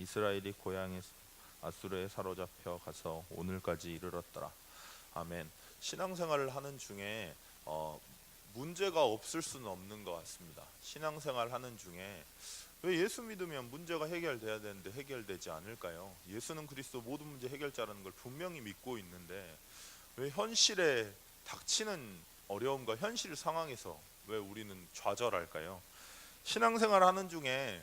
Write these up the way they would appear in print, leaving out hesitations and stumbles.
이스라엘이 고향에 아수르에 사로잡혀 가서 오늘까지 이르렀더라. 아멘. 신앙생활을 하는 중에 문제가 없을 수는 없는 것 같습니다. 신앙생활 하는 중에 왜 예수 믿으면 문제가 해결돼야 되는데 해결되지 않을까요? 예수는 그리스도 모든 문제 해결자라는 걸 분명히 믿고 있는데 왜 현실에 닥치는 어려움과 현실 상황에서 왜 우리는 좌절할까요? 신앙생활 하는 중에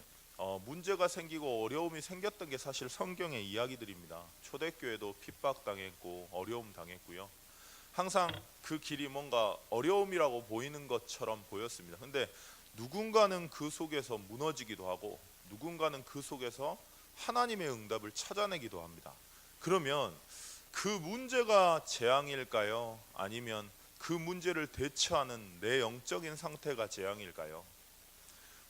문제가 생기고 어려움이 생겼던 게 사실 성경의 이야기들입니다. 초대교회도 핍박당했고 어려움 당했고요. 항상 그 길이 뭔가 어려움이라고 보이는 것처럼 보였습니다. 근데 누군가는 그 속에서 무너지기도 하고 누군가는 그 속에서 하나님의 응답을 찾아내기도 합니다. 그러면 그 문제가 재앙일까요? 아니면 그 문제를 대처하는 내 영적인 상태가 재앙일까요?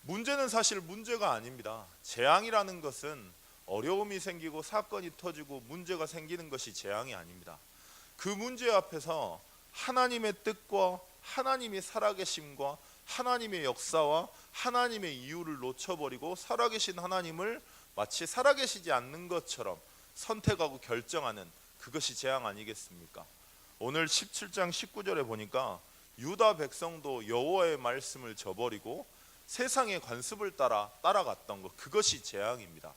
문제는 사실 문제가 아닙니다. 재앙이라는 것은 어려움이 생기고 사건이 터지고 문제가 생기는 것이 재앙이 아닙니다. 그 문제 앞에서 하나님의 뜻과 하나님의 살아계심과 하나님의 역사와 하나님의 이유를 놓쳐버리고 살아계신 하나님을 마치 살아계시지 않는 것처럼 선택하고 결정하는 그것이 재앙 아니겠습니까? 오늘 17장 19절에 보니까 유다 백성도 여호와의 말씀을 저버리고 세상의 관습을 따라갔던 것, 그것이 재앙입니다.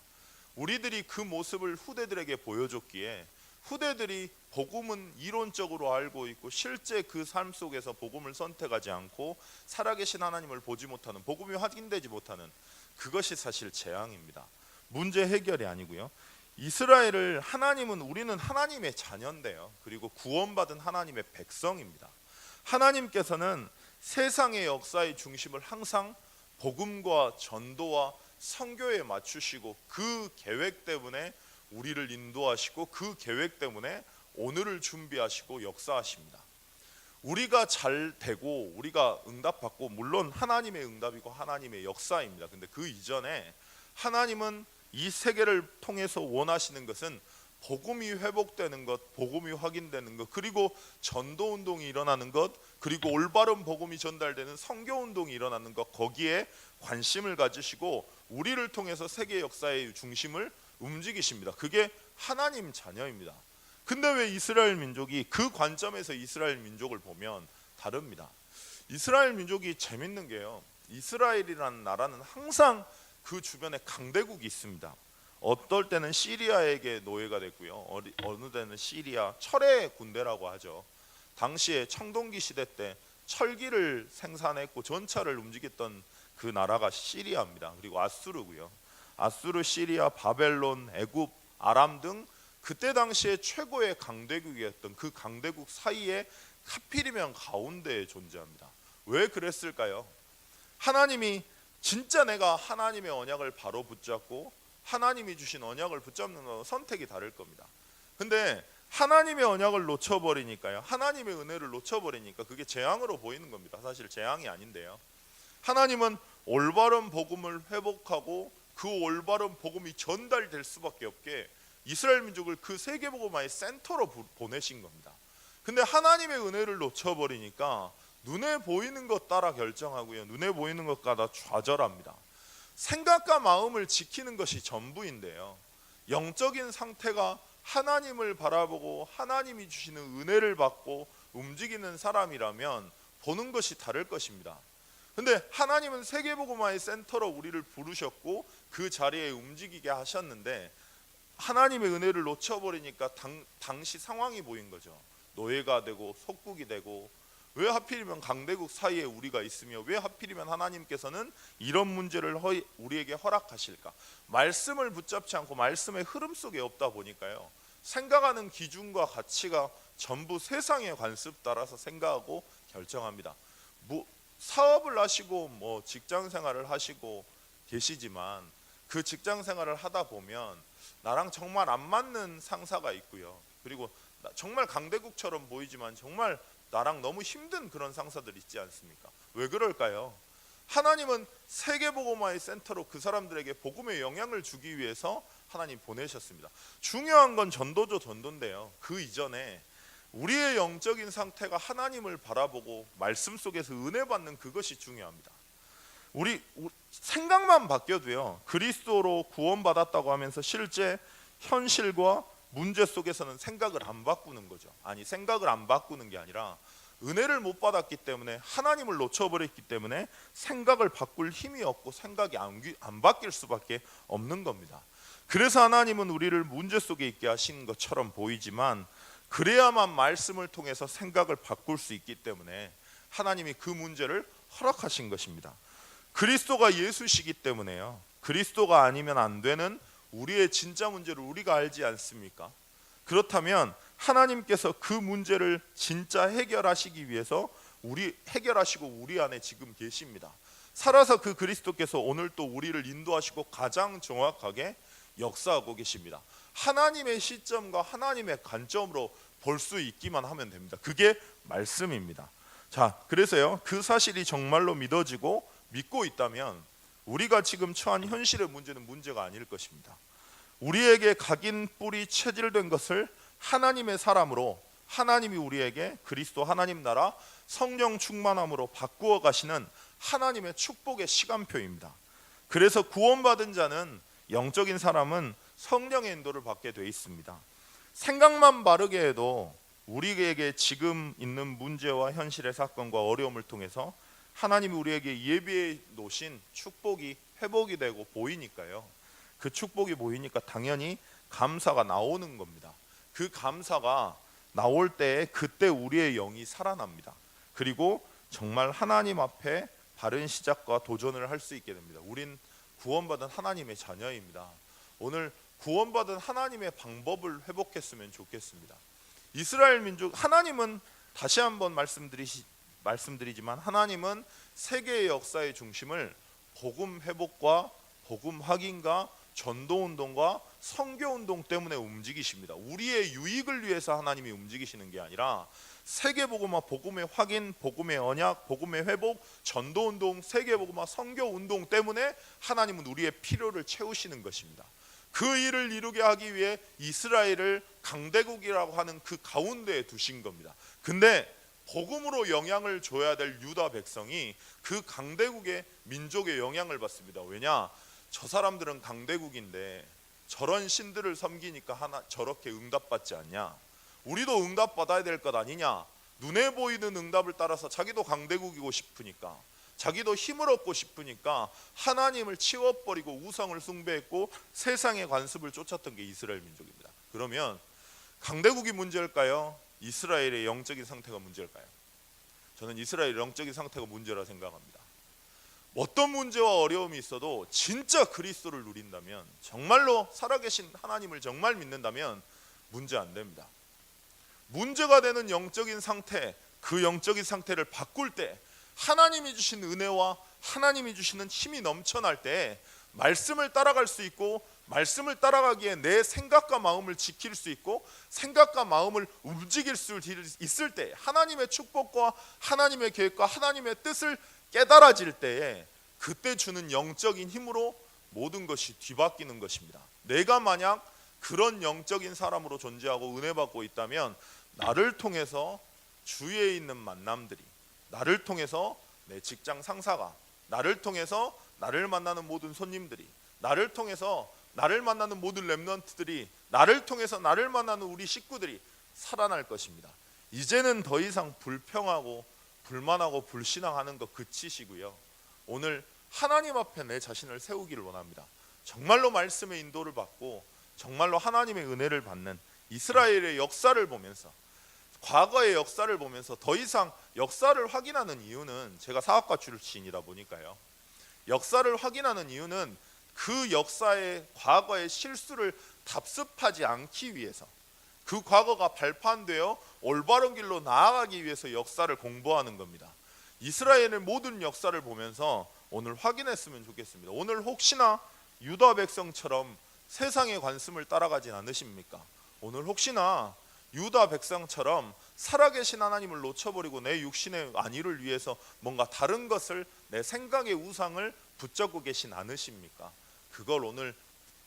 우리들이 그 모습을 후대들에게 보여줬기에 후대들이 복음은 이론적으로 알고 있고 실제 그 삶 속에서 복음을 선택하지 않고 살아계신 하나님을 보지 못하는, 복음이 확인되지 못하는, 그것이 사실 재앙입니다. 문제 해결이 아니고요. 이스라엘을 하나님은, 우리는 하나님의 자녀인데요, 그리고 구원받은 하나님의 백성입니다. 하나님께서는 세상의 역사의 중심을 항상 복음과 전도와 선교에 맞추시고 그 계획 때문에 우리를 인도하시고 그 계획 때문에 오늘을 준비하시고 역사하십니다. 우리가 잘 되고 우리가 응답받고, 물론 하나님의 응답이고 하나님의 역사입니다. 근데 그 이전에 하나님은 이 세계를 통해서 원하시는 것은 복음이 회복되는 것, 복음이 확인되는 것, 그리고 전도 운동이 일어나는 것, 그리고 올바른 복음이 전달되는 선교 운동이 일어나는 것, 거기에 관심을 가지시고 우리를 통해서 세계 역사의 중심을 움직이십니다. 그게 하나님 자녀입니다. 근데 왜 이스라엘 민족이, 그 관점에서 이스라엘 민족을 보면 다릅니다. 이스라엘 민족이 재밌는 게요, 이스라엘이라는 나라는 항상 그 주변에 강대국이 있습니다. 어떨 때는 시리아에게 노예가 됐고요, 어느 때는 시리아 철의 군대라고 하죠. 당시에 청동기 시대 때 철기를 생산했고 전차를 움직였던 그 나라가 시리아입니다. 그리고 아수르고요. 아수르, 시리아, 바벨론, 애굽, 아람 등 그때 당시에 최고의 강대국이었던 그 강대국 사이에 하필이면 가운데에 존재합니다. 왜 그랬을까요? 하나님이, 진짜 내가 하나님의 언약을 바로 붙잡고 하나님이 주신 언약을 붙잡는 건 선택이 다를 겁니다. 근데 하나님의 언약을 놓쳐버리니까요, 하나님의 은혜를 놓쳐버리니까 그게 재앙으로 보이는 겁니다. 사실 재앙이 아닌데요, 하나님은 올바른 복음을 회복하고 그 올바른 복음이 전달될 수밖에 없게 이스라엘 민족을 그 세계복음화의 센터로 보내신 겁니다. 근데 하나님의 은혜를 놓쳐버리니까 눈에 보이는 것 따라 결정하고요, 눈에 보이는 것 따라 좌절합니다. 생각과 마음을 지키는 것이 전부인데요, 영적인 상태가 하나님을 바라보고 하나님이 주시는 은혜를 받고 움직이는 사람이라면 보는 것이 다를 것입니다. 근데 하나님은 세계복음화의 센터로 우리를 부르셨고 그 자리에 움직이게 하셨는데 하나님의 은혜를 놓쳐버리니까 당시 상황이 보인 거죠. 노예가 되고 속국이 되고, 왜 하필이면 강대국 사이에 우리가 있으며 왜 하필이면 하나님께서는 이런 문제를 우리에게 허락하실까? 말씀을 붙잡지 않고 말씀의 흐름 속에 없다 보니까요, 생각하는 기준과 가치가 전부 세상의 관습 따라서 생각하고 결정합니다. 사업을 하시고 직장 생활을 하시고 계시지만 그 직장 생활을 하다 보면 나랑 정말 안 맞는 상사가 있고요, 그리고 정말 강대국처럼 보이지만 정말 나랑 너무 힘든 그런 상사들 있지 않습니까? 왜 그럴까요? 하나님은 세계복음화의 센터로 그 사람들에게 복음의 영향을 주기 위해서 하나님 보내셨습니다. 중요한 건 전도죠, 전도인데요, 그 이전에 우리의 영적인 상태가 하나님을 바라보고 말씀 속에서 은혜 받는 그것이 중요합니다. 생각만 바뀌어도요, 그리스도로 구원받았다고 하면서 실제 현실과 문제 속에서는 생각을 안 바꾸는 거죠. 아니, 생각을 안 바꾸는 게 아니라 은혜를 못 받았기 때문에, 하나님을 놓쳐버렸기 때문에 생각을 바꿀 힘이 없고 생각이 안 바뀔 수밖에 없는 겁니다. 그래서 하나님은 우리를 문제 속에 있게 하신 것처럼 보이지만, 그래야만 말씀을 통해서 생각을 바꿀 수 있기 때문에 하나님이 그 문제를 허락하신 것입니다. 그리스도가 예수시기 때문에요, 그리스도가 아니면 안 되는 우리의 진짜 문제를 우리가 알지 않습니까? 그렇다면 하나님께서 그 문제를 진짜 해결하시기 위해서 해결하시고 우리 안에 지금 계십니다. 살아서 그 그리스도께서 오늘 또 우리를 인도하시고 가장 정확하게 역사하고 계십니다. 하나님의 시점과 하나님의 관점으로 볼 수 있기만 하면 됩니다. 그게 말씀입니다. 자, 그래서요, 그 사실이 정말로 믿어지고 믿고 있다면 우리가 지금 처한 현실의 문제는 문제가 아닐 것입니다. 우리에게 각인 뿌리 체질된 것을 하나님의 사람으로, 하나님이 우리에게 그리스도 하나님 나라 성령 충만함으로 바꾸어 가시는 하나님의 축복의 시간표입니다. 그래서 구원받은 자는, 영적인 사람은 성령의 인도를 받게 돼 있습니다. 생각만 바르게 해도 우리에게 지금 있는 문제와 현실의 사건과 어려움을 통해서 하나님이 우리에게 예비해 놓으신 축복이 회복이 되고 보이니까요, 그 축복이 보이니까 당연히 감사가 나오는 겁니다. 그 감사가 나올 때 그때 우리의 영이 살아납니다. 그리고 정말 하나님 앞에 바른 시작과 도전을 할 수 있게 됩니다. 우린 구원받은 하나님의 자녀입니다. 오늘 구원받은 하나님의 방법을 회복했으면 좋겠습니다. 이스라엘 민족, 하나님은 다시 한번 말씀드리지만 하나님은 세계의 역사의 중심을 복음 회복과 복음 확인과 전도운동과 선교운동 때문에 움직이십니다. 우리의 유익을 위해서 하나님이 움직이시는 게 아니라 세계복음화, 복음의 확인, 복음의 언약, 복음의 회복, 전도운동, 세계복음화, 선교운동 때문에 하나님은 우리의 필요를 채우시는 것입니다. 그 일을 이루게 하기 위해 이스라엘을 강대국이라고 하는 그 가운데에 두신 겁니다. 근데 복음으로 영향을 줘야 될 유다 백성이 그 강대국의 민족의 영향을 받습니다. 왜냐? 저 사람들은 강대국인데 저런 신들을 섬기니까 저렇게 응답받지 않냐? 우리도 응답받아야 될 것 아니냐? 눈에 보이는 응답을 따라서 자기도 강대국이고 싶으니까, 자기도 힘을 얻고 싶으니까 하나님을 치워버리고 우상을 숭배했고 세상의 관습을 쫓았던 게 이스라엘 민족입니다. 그러면 강대국이 문제일까요? 이스라엘의 영적인 상태가 문제일까요? 저는 이스라엘의 영적인 상태가 문제라 생각합니다. 어떤 문제와 어려움이 있어도 진짜 그리스도를 누린다면, 정말로 살아계신 하나님을 정말 믿는다면 문제 안 됩니다. 문제가 되는 영적인 상태, 그 영적인 상태를 바꿀 때 하나님이 주신 은혜와 하나님이 주시는 힘이 넘쳐날 때 말씀을 따라갈 수 있고, 말씀을 따라가기에 내 생각과 마음을 지킬 수 있고 생각과 마음을 움직일 수 있을 때, 하나님의 축복과 하나님의 계획과 하나님의 뜻을 깨달아질 때에 그때 주는 영적인 힘으로 모든 것이 뒤바뀌는 것입니다. 내가 만약 그런 영적인 사람으로 존재하고 은혜 받고 있다면 나를 통해서 주위에 있는 만남들이, 나를 통해서 내 직장 상사가, 나를 통해서 나를 만나는 모든 손님들이, 나를 통해서 나를 만나는 모든 렘넌트들이, 나를 통해서 나를 만나는 우리 식구들이 살아날 것입니다. 이제는 더 이상 불평하고 불만하고 불신앙하는 거 그치시고요, 오늘 하나님 앞에 내 자신을 세우기를 원합니다. 정말로 말씀의 인도를 받고 정말로 하나님의 은혜를 받는 이스라엘의 역사를 보면서, 과거의 역사를 보면서 더 이상 역사를 확인하는 이유는, 제가 사학과 출신이다 보니까요, 역사를 확인하는 이유는 그 역사의 과거의 실수를 답습하지 않기 위해서, 그 과거가 발판되어 올바른 길로 나아가기 위해서 역사를 공부하는 겁니다. 이스라엘의 모든 역사를 보면서 오늘 확인했으면 좋겠습니다. 오늘 혹시나 유다 백성처럼 세상의 관습을 따라가진 않으십니까? 오늘 혹시나 유다 백성처럼 살아계신 하나님을 놓쳐버리고 내 육신의 안위를 위해서 뭔가 다른 것을, 내 생각의 우상을 붙잡고 계신 않으십니까? 그걸 오늘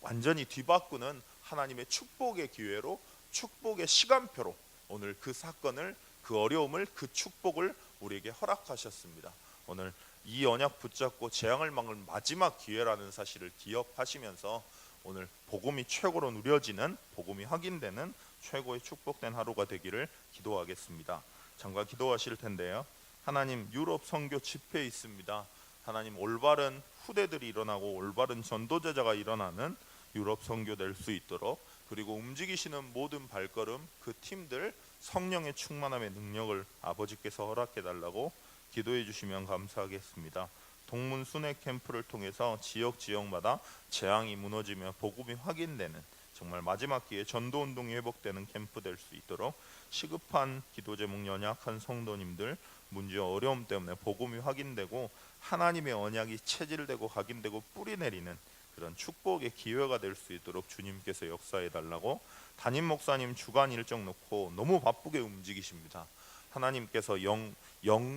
완전히 뒤바꾸는 하나님의 축복의 기회로, 축복의 시간표로 오늘 그 사건을, 그 어려움을, 그 축복을 우리에게 허락하셨습니다. 오늘 이 언약 붙잡고 재앙을 막을 마지막 기회라는 사실을 기억하시면서 오늘 복음이 최고로 누려지는, 복음이 확인되는 최고의 축복된 하루가 되기를 기도하겠습니다. 잠깐 기도하실 텐데요. 하나님, 유럽 선교 집회 있습니다. 하나님, 올바른 후대들이 일어나고 올바른 전도제자가 일어나는 유럽 선교 될 수 있도록, 그리고 움직이시는 모든 발걸음, 그 팀들 성령의 충만함의 능력을 아버지께서 허락해 달라고 기도해 주시면 감사하겠습니다. 동문 순회 캠프를 통해서 지역마다 재앙이 무너지며 복음이 확인되는, 정말 마지막 기회에 전도운동이 회복되는 캠프 될 수 있도록, 시급한 기도 제목 연약한 성도님들 문제 어려움 때문에 복음이 확인되고 하나님의 언약이 체질되고 각인되고 뿌리 내리는 그런 축복의 기회가 될 수 있도록 주님께서 역사해 달라고, 담임 목사님 주간 일정 놓고 너무 바쁘게 움직이십니다. 하나님께서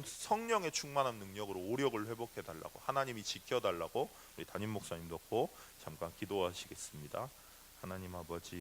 성령의 충만한 능력으로 오력을 회복해 달라고, 하나님이 지켜 달라고 우리 담임 목사님 놓고 잠깐 기도하시겠습니다. 하나님 아버지,